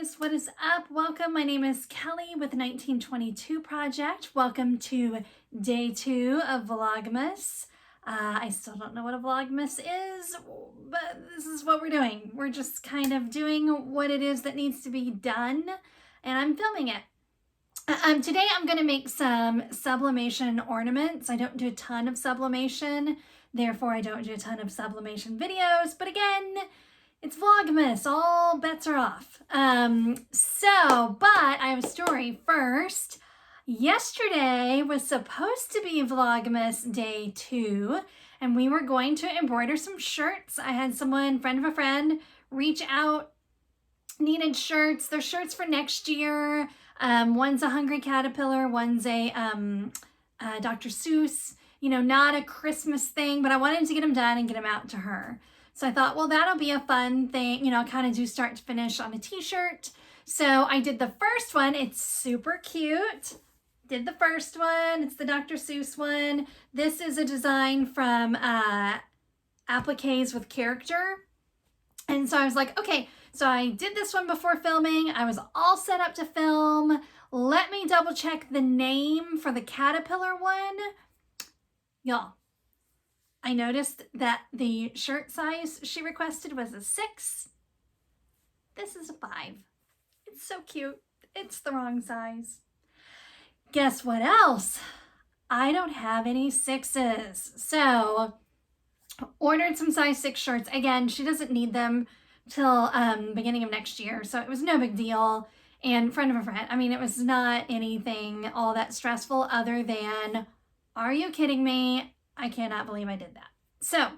guys, what is up? Welcome. My name is Kelly with 1922 Project. Welcome to day 2 of Vlogmas. I still don't know what a Vlogmas is, but this is what we're doing. We're just kind of doing what it is that needs to be done, and I'm filming it. Today I'm going to make some sublimation ornaments. I don't do a ton of sublimation, therefore I don't do a ton of sublimation videos, but again, it's Vlogmas, all bets are off. But I have a story first. Yesterday was supposed to be Vlogmas day 2, and we were going to embroider some shirts. I had someone, friend of a friend, reach out, needed shirts. They're shirts for next year. One's a Hungry Caterpillar, one's a Dr. Seuss, you know, not a Christmas thing, but I wanted to get them done and get them out to her. So I thought, well, that'll be a fun thing, you know, kind of do start to finish on a t-shirt. So I did the first one. It's super cute. Did the first one. It's the Dr. Seuss one. This is a design from Appliques with Character. And so I was like, okay, so I did this one before filming. I was all set up to film. Let me double check the name for the caterpillar one. Y'all, I noticed that the shirt size she requested was a 6. This is a 5. It's so cute. It's the wrong size. Guess what else? I don't have any 6s. So ordered some size 6 shirts. Again, she doesn't need them till beginning of next year. So it was no big deal. And friend of a friend, I mean, it was not anything all that stressful other than, are you kidding me? I cannot believe I did that. So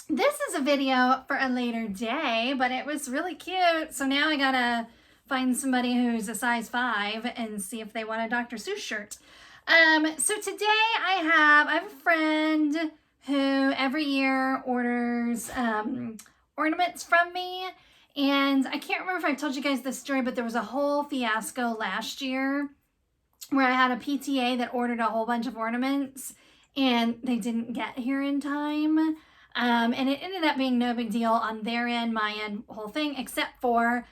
this is a video for a later day, but it was really cute. So now I gotta find somebody who's a size 5 and see if they want a Dr. Seuss shirt. So today I have a friend who every year orders ornaments from me. And I can't remember if I told you guys this story, but there was a whole fiasco last year where I had a PTA that ordered a whole bunch of ornaments and they didn't get here in time. And it ended up being no big deal on their end, my end, whole thing, except for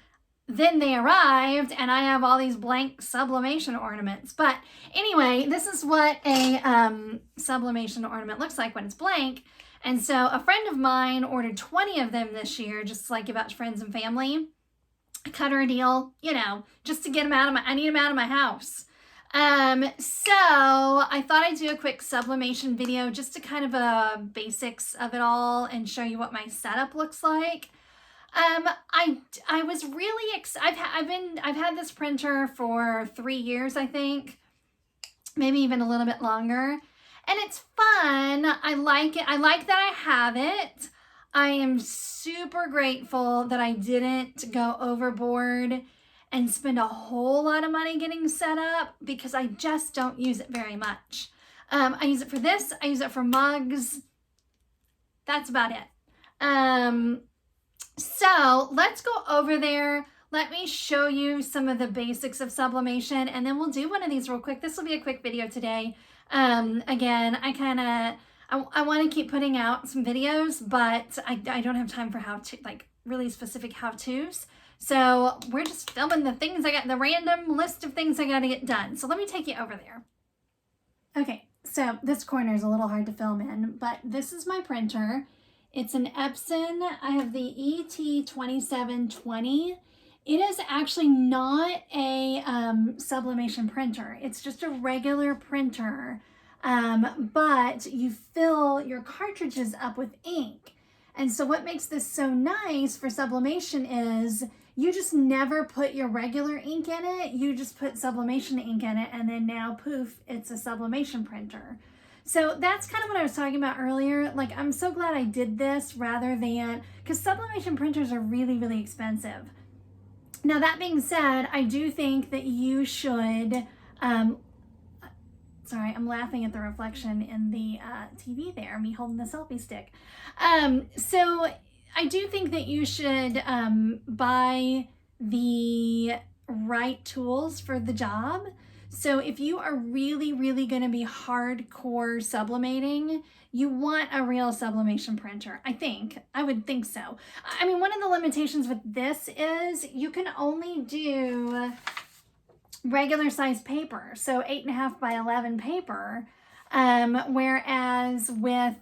then they arrived and I have all these blank sublimation ornaments. But anyway, this is what a sublimation ornament looks like when it's blank. And so a friend of mine ordered 20 of them this year, just to like give out to friends and family. I cut her a deal, you know, just to get them out of I need them out of my house. So I thought I'd do a quick sublimation video just to kind of basics of it all and show you what my setup looks like. I was really excited. I've had this printer for 3 years, I think, maybe even a little bit longer, and it's fun. I like it. I like that I have it. I am super grateful that I didn't go overboard and spend a whole lot of money getting set up because I just don't use it very much. I use it for this. I use it for mugs. That's about it. So let's go over there. Let me show you some of the basics of sublimation and then we'll do one of these real quick. This will be a quick video today. Again, I want to keep putting out some videos, but I don't have time for really specific how-tos. So we're just filming the things the random list of things I got to get done. So let me take you over there. Okay, so this corner is a little hard to film in, but this is my printer. It's an Epson. I have the ET2720. It is actually not a sublimation printer. It's just a regular printer, but you fill your cartridges up with ink. And so what makes this so nice for sublimation is you just never put your regular ink in it. You just put sublimation ink in it, and then now, poof, it's a sublimation printer. So that's kind of what I was talking about earlier. Like, I'm so glad I did this rather than, because sublimation printers are really, really expensive. Now, that being said, I do think that you should, sorry, I'm laughing at the reflection in the TV there, me holding the selfie stick. So I do think that you should buy the right tools for the job. So if you are really, really going to be hardcore sublimating, you want a real sublimation printer. I would think so. I mean, one of the limitations with this is you can only do regular size paper, so 8.5 by 11 paper. Whereas with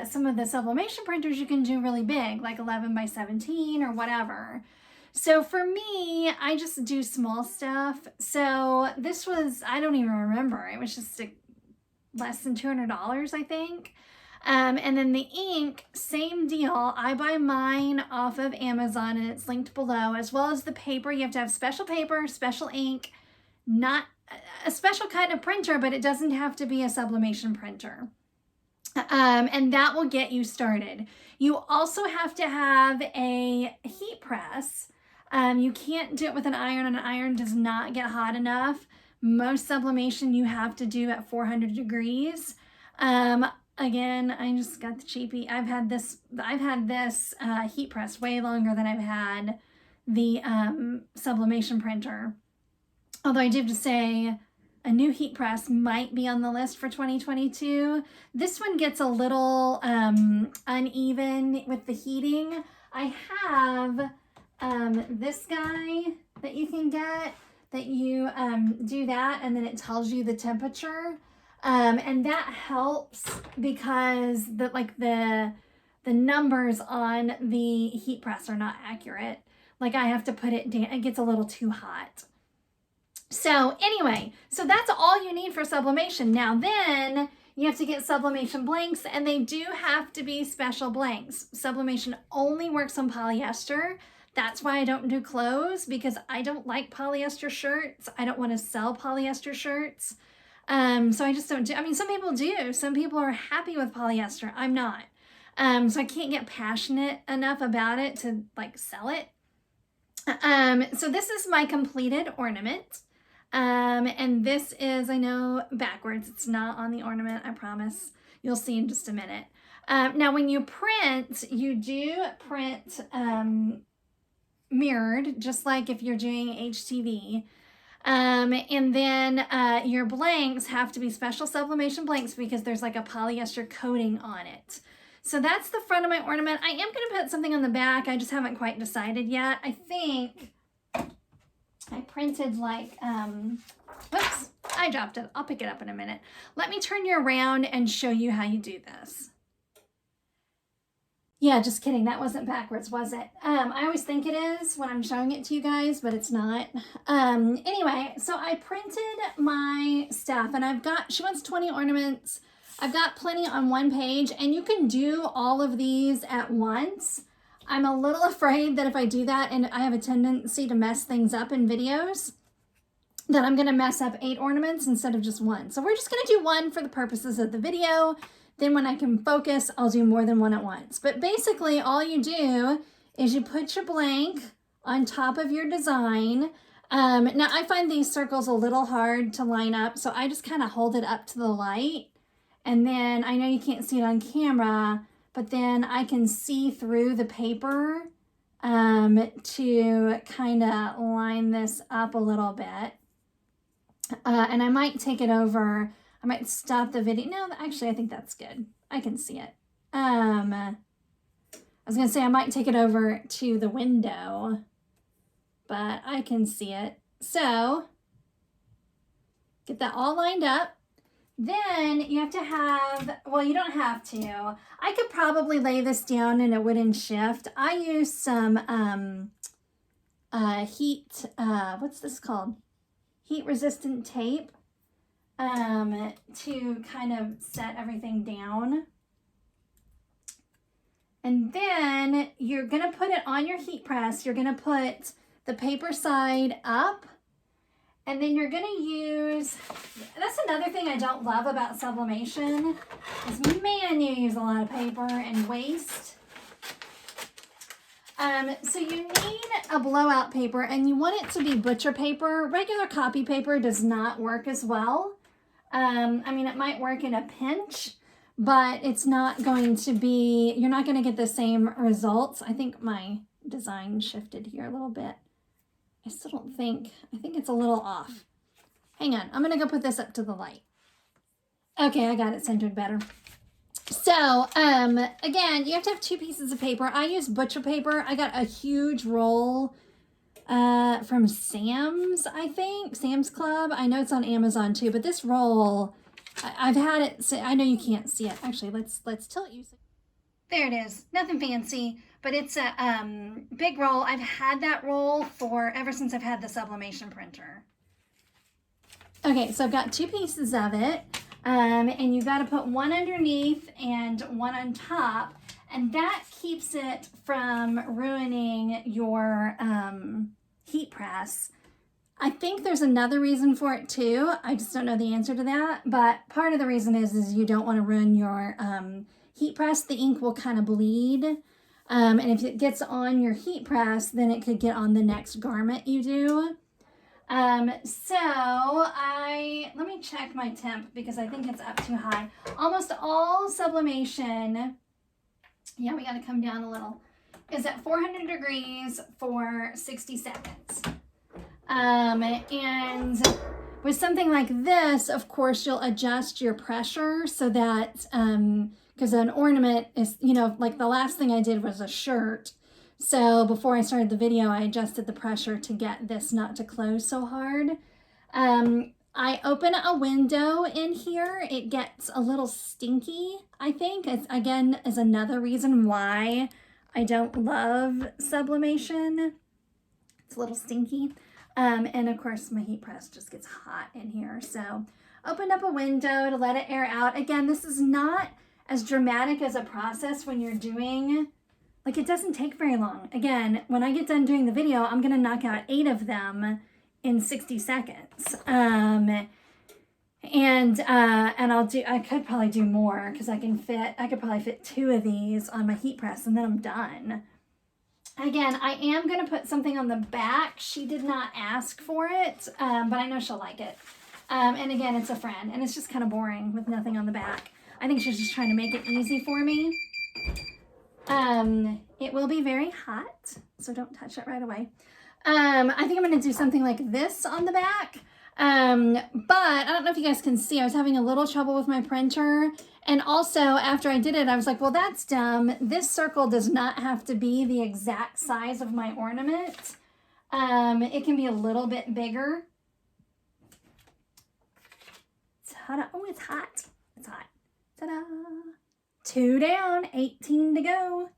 some of the sublimation printers, you can do really big, like 11 by 17 or whatever. So for me, I just do small stuff. So this was, I don't even remember. It was just less than $200, I think. And then the ink, same deal. I buy mine off of Amazon and it's linked below, as well as the paper. You have to have special paper, special ink, not a special kind of printer, but it doesn't have to be a sublimation printer. And that will get you started. You also have to have a heat press. You can't do it with an iron. An iron does not get hot enough. Most sublimation you have to do at 400 degrees. Again, I just got the cheapie. I've had this heat press way longer than I've had the sublimation printer. Although I do have to say, a new heat press might be on the list for 2022. This one gets a little uneven with the heating. I have this guy that you can get, that you do that and then it tells you the temperature. And that helps because the numbers on the heat press are not accurate. Like I have to put it down, it gets a little too hot. So anyway, so that's all you need for sublimation. Now then you have to get sublimation blanks, and they do have to be special blanks. Sublimation only works on polyester. That's why I don't do clothes, because I don't like polyester shirts. I don't want to sell polyester shirts. So I just don't do, I mean, some people do. Some people are happy with polyester. I'm not. So I can't get passionate enough about it to like sell it. So this is my completed ornament. And this is, I know, backwards. It's not on the ornament, I promise. You'll see in just a minute. Now when you print, you do print mirrored, just like if you're doing HTV. And then your blanks have to be special sublimation blanks because there's like a polyester coating on it. So that's the front of my ornament. I am going to put something on the back. I just haven't quite decided yet. I think I printed like, whoops, I dropped it. I'll pick it up in a minute. Let me turn you around and show you how you do this. Yeah, just kidding. That wasn't backwards, was it? I always think it is when I'm showing it to you guys, but it's not. Anyway, so I printed my stuff and she wants 20 ornaments. I've got plenty on one page, and you can do all of these at once. I'm a little afraid that if I do that, and I have a tendency to mess things up in videos, that I'm going to mess up 8 ornaments instead of just one. So we're just going to do one for the purposes of the video. Then when I can focus, I'll do more than one at once. But basically all you do is you put your blank on top of your design. Now I find these circles a little hard to line up, so I just kind of hold it up to the light. And then I know you can't see it on camera, but then I can see through the paper to kind of line this up a little bit. And I might take it over. I might stop the video. No, actually, I think that's good. I can see it. I was going to say I might take it over to the window, but I can see it. So, get that all lined up. Then you have to have, well, you don't have to. I could probably lay this down in a wooden shift. I use some what's this called? Heat resistant tape to kind of set everything down. And then you're gonna put it on your heat press. You're gonna put the paper side up, and then you're gonna use, that's another thing I don't love about sublimation, is man, you use a lot of paper and waste. So you need a blowout paper, and you want it to be butcher paper. Regular copy paper does not work as well. I mean, it might work in a pinch, but it's not going to be, you're not going to get the same results. I think my design shifted here a little bit. I still don't think, I think it's a little off. Hang on, I'm gonna go put this up to the light. Okay, I got it centered better. So, again, you have to have 2 pieces of paper. I use butcher paper. I got a huge roll from Sam's, I think. Sam's Club. I know it's on Amazon too, but this roll, I've had it. So I know you can't see it. Actually, let's tilt you. There it is. Nothing fancy, but it's a big roll. I've had that roll for ever since I've had the sublimation printer. Okay, so I've got 2 pieces of it. And you've got to put one underneath and one on top, and that keeps it from ruining your heat press. I think there's another reason for it too. I just don't know the answer to that, but part of the reason is you don't want to ruin your heat press. The ink will kind of bleed, and if it gets on your heat press, then it could get on the next garment you do. Let me check my temp because I think it's up too high. Almost all sublimation, yeah, we got to come down a little, is at 400 degrees for 60 seconds. And with something like this, of course, you'll adjust your pressure so that, because an ornament is, you know, like the last thing I did was a shirt. So before I started the video, I adjusted the pressure to get this not to close so hard. I open a window in here. It gets a little stinky, I think. It's, again, is another reason why I don't love sublimation. It's a little stinky. And of course, my heat press just gets hot in here. So opened up a window to let it air out. Again, this is not as dramatic as a process when you're doing... Like, it doesn't take very long. Again, when I get done doing the video, I'm going to knock out 8 of them in 60 seconds. And I could probably do more because I could probably fit 2 of these on my heat press and then I'm done. Again, I am going to put something on the back. She did not ask for it, but I know she'll like it. And again, it's a friend and it's just kind of boring with nothing on the back. I think she's just trying to make it easy for me. It will be very hot, so don't touch it right away. I think I'm going to do something like this on the back. But I don't know if you guys can see, I was having a little trouble with my printer. And also after I did it, I was like, well, that's dumb. This circle does not have to be the exact size of my ornament. It can be a little bit bigger. Ta-da. Oh, it's hot. It's hot. Ta-da. 2 down, 18 to go.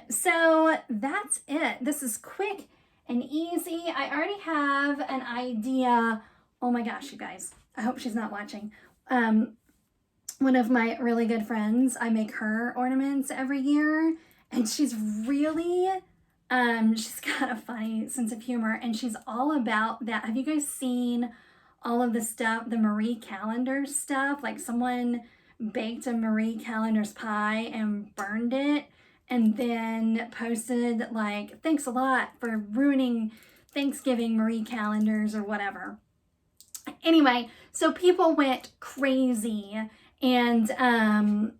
So that's it. This is quick and easy. I already have an idea. Oh my gosh, you guys. I hope she's not watching. One of my really good friends, I make her ornaments every year, and she's really, she's got a funny sense of humor, and she's all about that. Have you guys seen all of the stuff, the Marie Callender's stuff? Like someone baked a Marie Callender's pie and burned it and then posted like, thanks a lot for ruining Thanksgiving, Marie Callender's or whatever. Anyway, so people went crazy and the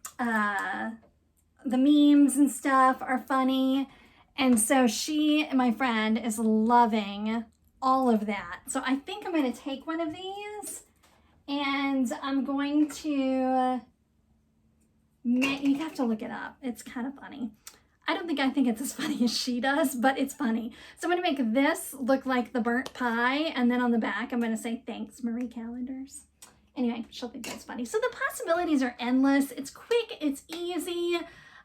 memes and stuff are funny. And so she, my friend, is loving all of that. So I think I'm going to take one of these and I'm going to, you have to look it up. It's kind of funny. I think it's as funny as she does, but it's funny. So I'm going to make this look like the burnt pie. And then on the back, I'm going to say, thanks, Marie Callender's. Anyway, she'll think that's funny. So the possibilities are endless. It's quick. It's easy.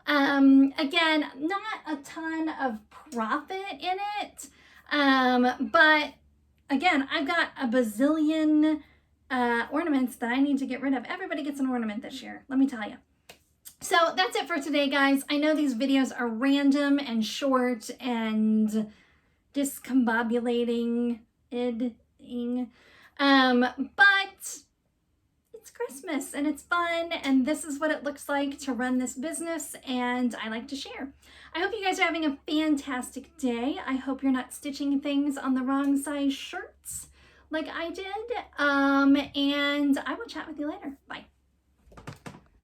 Again, not a ton of profit in it. But again, I've got a bazillion ornaments that I need to get rid of. Everybody gets an ornament this year, let me tell you. So that's it for today, guys. I know these videos are random and short and discombobulating, but it's Christmas and it's fun, and this is what it looks like to run this business, and I like to share. I hope you guys are having a fantastic day. I hope you're not stitching things on the wrong size shirts like I did, and I will chat with you later. Bye.